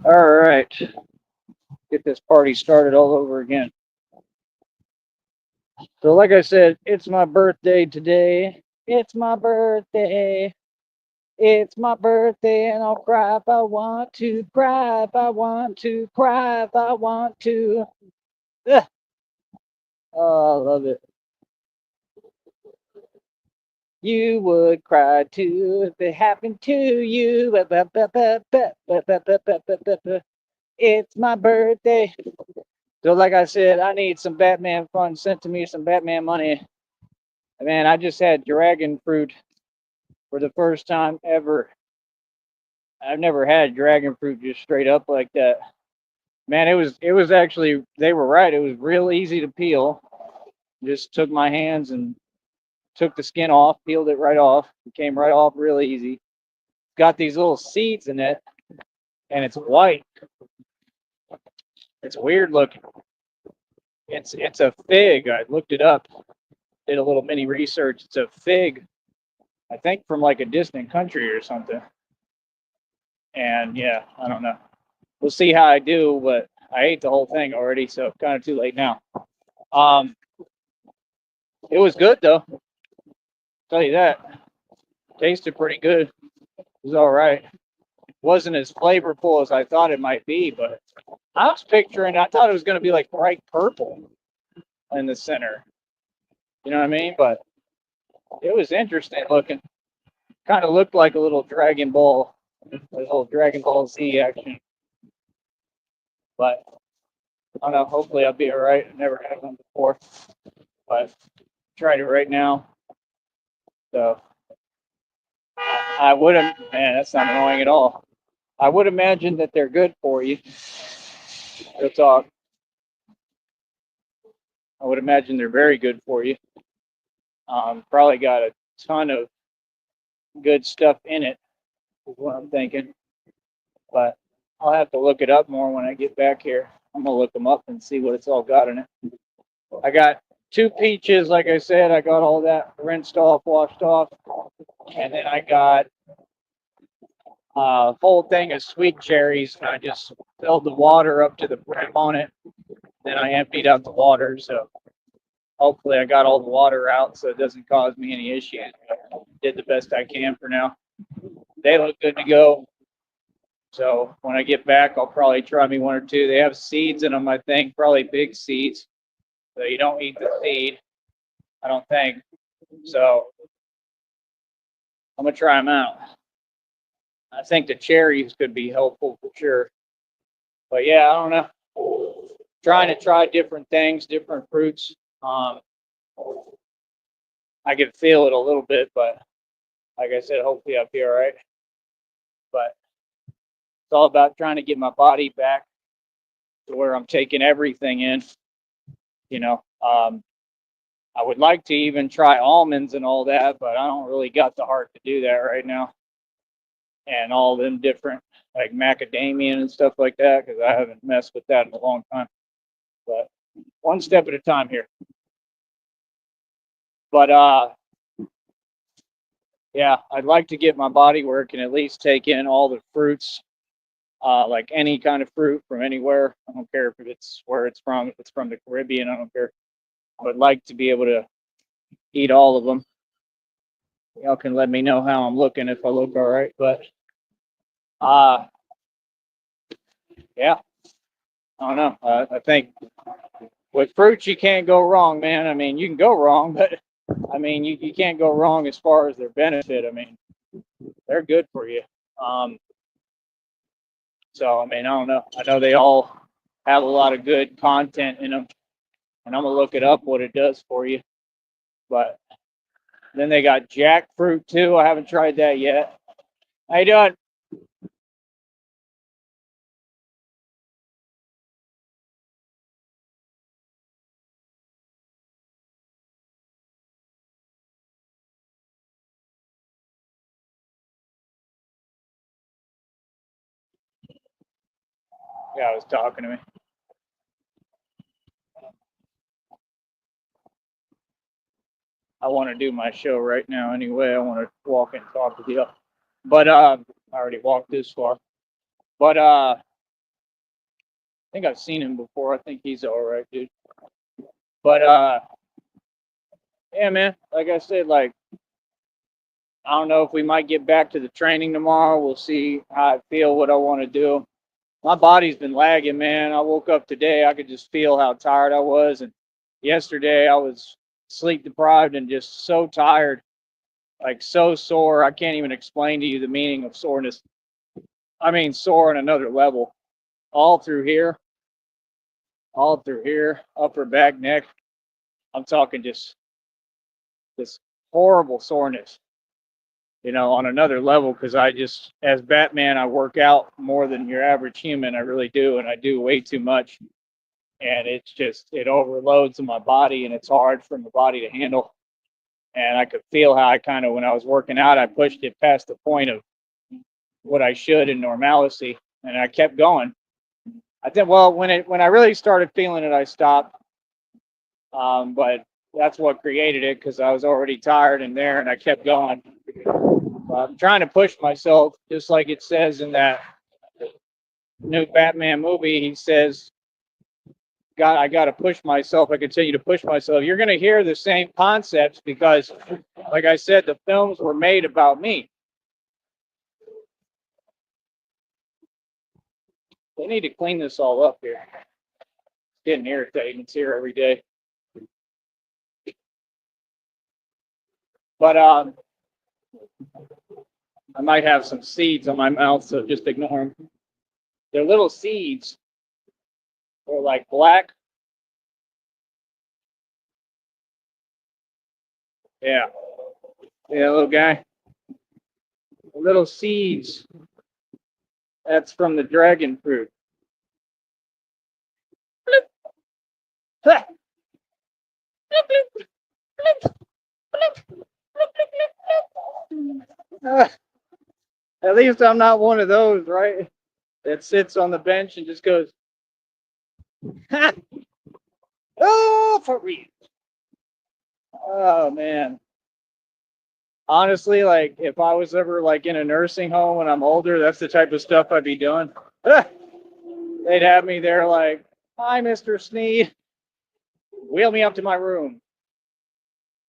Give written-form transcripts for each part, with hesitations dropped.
All right, get this party started all over again. So, like I said, it's my birthday today. It's my birthday. It's my birthday, and I'll cry if I want to. Cry if I want to. Cry if I want to. Ugh. Oh, I love it. You would cry too if it happened to you. It's my birthday. So, like I said, I need some Batman funds sent to me, some Batman money. Man, I just had dragon fruit for the first time ever. I've never had dragon fruit just straight up like that. Man, it was actually they were right. It was real easy to peel. Just took my hands and took the skin off, peeled it right off. It came right off real easy. Got these little seeds in it, and it's white. It's weird looking. It's a fig. I looked it up, did a little mini research. It's a fig, I think from like a distant country or something. And yeah, I don't know. We'll see how I do, but I ate the whole thing already, so kind of too late now. Um, it was good though. Tell you that. Tasted pretty good. It was all right. Wasn't as flavorful as I thought it might be, but I was picturing. I thought it was going to be like bright purple in the center. You know what I mean? But it was interesting looking. Kind of looked like a little a little Dragon Ball Z action. But I don't know. Hopefully, I'll be all right. I've never had one before, but tried it right now. So I would have. Man, that's not annoying at all. I would imagine that they're good for you. Real talk. I would imagine they're very good for you. Probably got a ton of good stuff in it, is what I'm thinking. But I'll have to look it up more when I get back here. I'm gonna look them up and see what it's all got in it. I got two peaches, like I said. I got all that rinsed off, washed off, and then I got a whole thing of sweet cherries. I just filled the water up to the brim on it. Then I emptied out the water, so hopefully I got all the water out, so it doesn't cause me any issues. Did the best I can for now. They look good to go. So when I get back, I'll probably try me one or two. They have seeds in them, I think, probably big seeds. So you don't eat the seed, I don't think. So I'm gonna try them out. I think the cherries could be helpful for sure. But yeah, I don't know. Trying to try different things, different fruits. Um, I can feel it a little bit, but like I said, hopefully I'll be all right. But it's all about trying to get my body back to where I'm taking everything in. You know, I would like to even try almonds and all that, but I don't really got the heart to do that right now. And all them different like macadamia and stuff like that because I haven't messed with that in a long time. But one step at a time here. But yeah, I'd like to get my body where it can at least take in all the fruits, like any kind of fruit from anywhere. I don't care if it's where it's from. If it's from the Caribbean, I don't care. I would like to be able to eat all of them. Y'all can let me know how I'm looking if I look all right. But uh, yeah, I don't know. I think with fruits you can't go wrong, man. I mean, you can go wrong, but I mean, you can't go wrong as far as their benefit. I mean, they're good for you. Um, so I mean, I don't know. I know they all have a lot of good content in them, and I'm gonna look it up what it does for you. But then they got jackfruit too. I haven't tried that yet. How you doing? Yeah, I was talking to me. I want to do my show right now anyway. I want to walk and talk with you. But I already walked this far. But I think I've seen him before. I think he's all right, dude. But yeah, man. Like I said, like I don't know if we might get back to the training tomorrow. We'll see how I feel, what I want to do. My body's been lagging, man. I woke up today, I could just feel how tired I was, and yesterday I was sleep deprived and just so tired, like so sore. I can't even explain to you the meaning of soreness. I mean, sore on another level, all through here, all through here, upper back, neck. I'm talking just this horrible soreness, on another level. Because I just, as Batman, I work out more than your average human. I really do, and I do way too much. And it's just, it overloads my body, and it's hard for my body to handle. And I could feel how I kind of, when I was working out, I pushed it past the point of what I should in normalcy, and I kept going. I think, well, when I really started feeling it, I stopped. But that's what created it, because I was already tired in there, and I kept going. I'm trying to push myself, just like it says in that new Batman movie. He says, "God, I got to push myself. I continue to push myself." You're going to hear the same concepts because, like I said, the films were made about me. They need to clean this all up here. It's getting irritating. It's here every day. But I might have some seeds on my mouth, so just ignore them. They're little seeds. They're like black. Yeah. Yeah, little guy. Little seeds. That's from the dragon fruit. At least I'm not one of those, right? That sits on the bench and just goes, oh, for real. Oh, man. Honestly, like if I was ever like in a nursing home when I'm older, that's the type of stuff I'd be doing. They'd have me there like, hi, Mr. Sneed. Wheel me up to my room.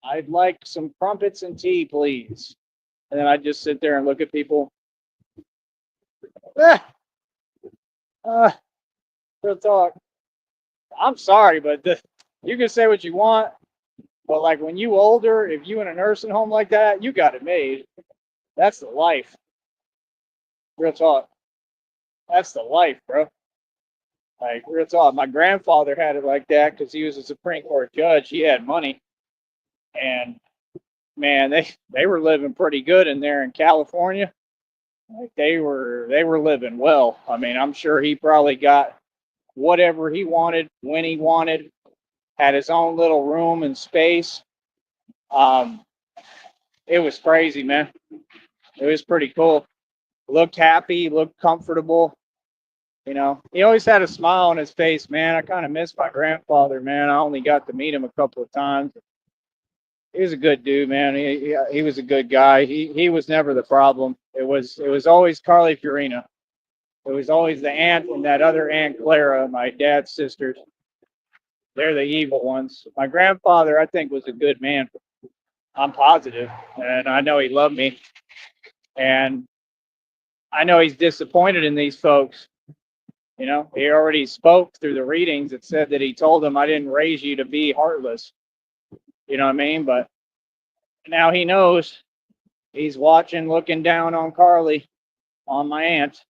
I'd like some crumpets and tea, please. And then I'd just sit there and look at people. Real talk. I'm sorry, but you can say what you want. But like when you older, if you in a nursing home like that, you got it made. That's the life. Real talk. That's the life, bro. Like real talk. My grandfather had it like that because he was a Supreme Court judge. He had money, and man, they were living pretty good in there in California. Like they were living well. I mean, I'm sure he probably got whatever he wanted when he wanted. Had his own little room and space. Um, it was crazy, man. It was pretty cool. Looked happy, looked comfortable. He always had a smile on his face, man. I kind of miss my grandfather, man. I only got to meet him a couple of times. He was a good dude, man. He was a good guy. He was never the problem. It was always Carly Fiorina. It was always the aunt and that other Aunt Clara, my dad's sisters. They're the evil ones. My grandfather, I think, was a good man. I'm positive, and I know he loved me. And I know he's disappointed in these folks. He already spoke through the readings. It said that he told them, I didn't raise you to be heartless. You know what I mean? But now he knows. He's watching, looking down on Carly, on my aunt.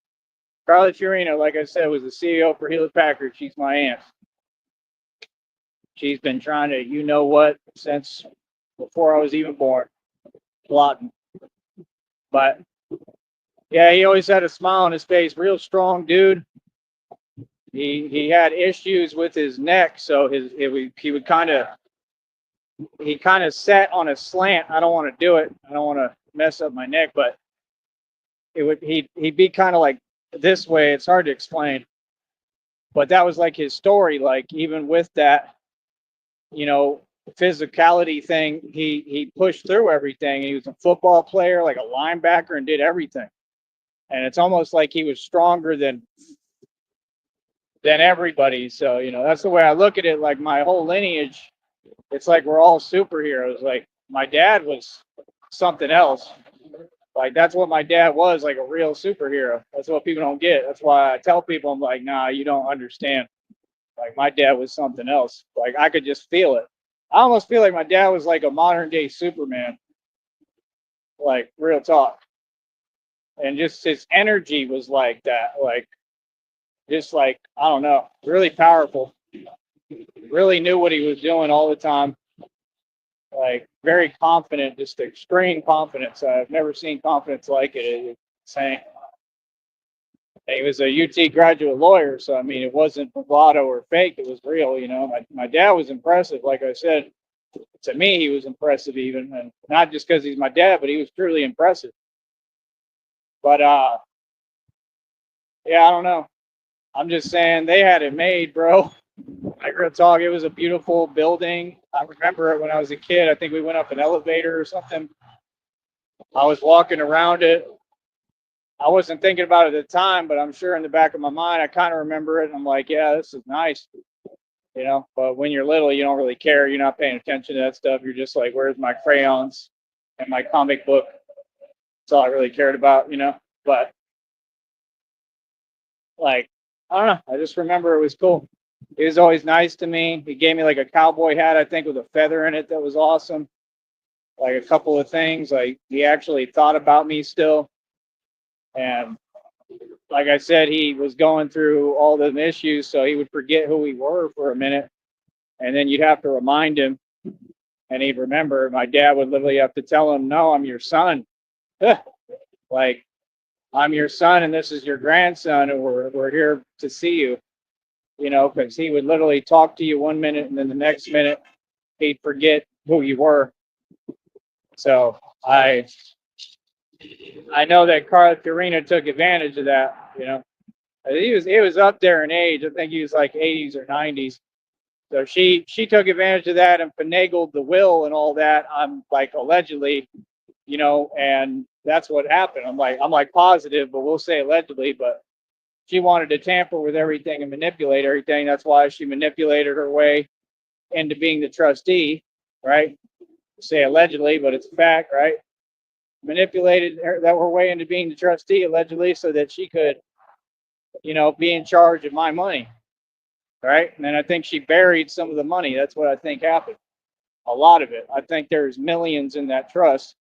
Carly Fiorina, like I said, was the CEO for Hewlett Packard. She's my aunt. She's been trying to, since before I was even born, plotting. But yeah, he always had a smile on his face. Real strong dude. He had issues with his neck, so he kind of sat on a slant. I don't want to do it. I don't want to mess up my neck, but he'd be kind of like this way. It's hard to explain, but that was like his story. Like even with that, physicality thing, he pushed through everything. He was a football player, like a linebacker, and did everything. and it's almost like he was stronger than everybody. So, that's the way I look at it. Like my whole lineage, it's like we're all superheroes. Like my dad was something else. Like that's what my dad was, like a real superhero. That's what people don't get. That's why I tell people, I'm like, nah, you don't understand. Like my dad was something else. Like I could just feel it. I almost feel like my dad was like a modern day Superman. Like real talk. And just his energy was like that. Like just like, I don't know, really powerful. Really knew what he was doing all the time. Like very confident, just extreme confidence. I've never seen confidence like it. It's insane. He was a UT graduate lawyer, so I mean, it wasn't bravado or fake. It was real. My dad was impressive. Like I said, to me, he was impressive, even, and not just because he's my dad, but he was truly impressive. But yeah, I don't know. I'm just saying they had it made, bro. Like real talk, it was a beautiful building. I remember it when I was a kid. I think we went up an elevator or something. I was walking around it. I wasn't thinking about it at the time, but I'm sure in the back of my mind, I kind of remember it. And I'm like, yeah, this is nice, But when you're little, you don't really care. You're not paying attention to that stuff. You're just like, where's my crayons and my comic book? That's all I really cared about. But like, I don't know. I just remember it was cool. He was always nice to me. He gave me like a cowboy hat, I think, with a feather in it that was awesome. Like a couple of things. Like he actually thought about me still. And like I said, he was going through all the issues, so he would forget who we were for a minute. And then you'd have to remind him, and he'd remember. My dad would literally have to tell him, no, I'm your son. Like, I'm your son, and this is your grandson, and we're here to see you. Because he would literally talk to you one minute, and then the next minute he'd forget who you were. So I know that Karina took advantage of that. He was up there in age. I think he was like 80s or 90s. So she took advantage of that and finagled the will and all that. I'm like allegedly, and that's what happened. I'm like positive, but we'll say allegedly. But she wanted to tamper with everything and manipulate everything. That's why she manipulated her way into being the trustee, right? Say allegedly, but it's a fact, right? Manipulated her way into being the trustee allegedly, so that she could, be in charge of my money, right? And then I think she buried some of the money. That's what I think happened. A lot of it. I think there's millions in that trust.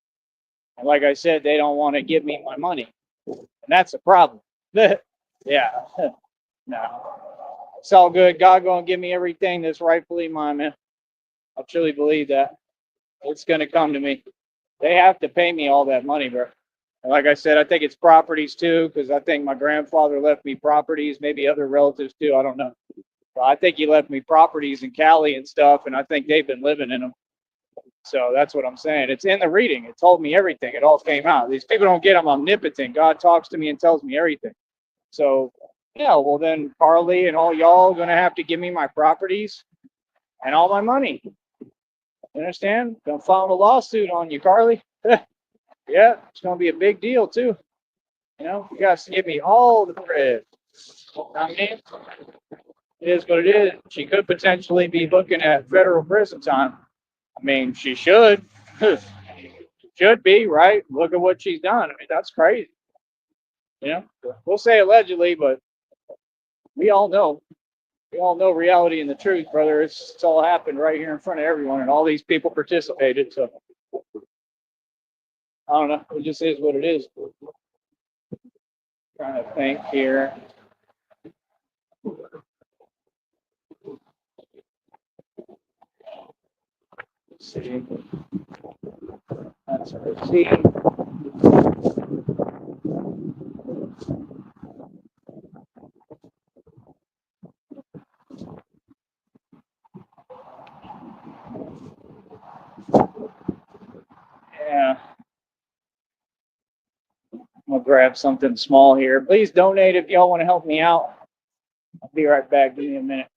And like I said, they don't want to give me my money. And that's a problem. Yeah. No. It's all good. God gonna give me everything that's rightfully mine, man. I truly believe that. It's gonna come to me. They have to pay me all that money, bro. And like I said, I think it's properties too, because I think my grandfather left me properties, maybe other relatives too. I don't know. But I think he left me properties in Cali and stuff, and I think they've been living in them. So that's what I'm saying. It's in the reading. It told me everything. It all came out. These people don't get I'm omnipotent. God talks to me and tells me everything. So, yeah, well, then Carly and all y'all going to have to give me my properties and all my money. You understand? Gonna file a lawsuit on you, Carly. Yeah, it's going to be a big deal, too. You guys give me all the bread. I mean, it is what it is. She could potentially be looking at federal prison time. I mean, she should. Should be, right? Look at what she's done. I mean, that's crazy. We'll say allegedly, but we all know. We all know reality and the truth, brother. It's all happened right here in front of everyone, and all these people participated. So I don't know. It just is what it is. Trying to think here. Let's see. That's a receipt. Yeah. I'm gonna grab something small here. Please donate if y'all want to help me out. I'll be right back. Give me a minute.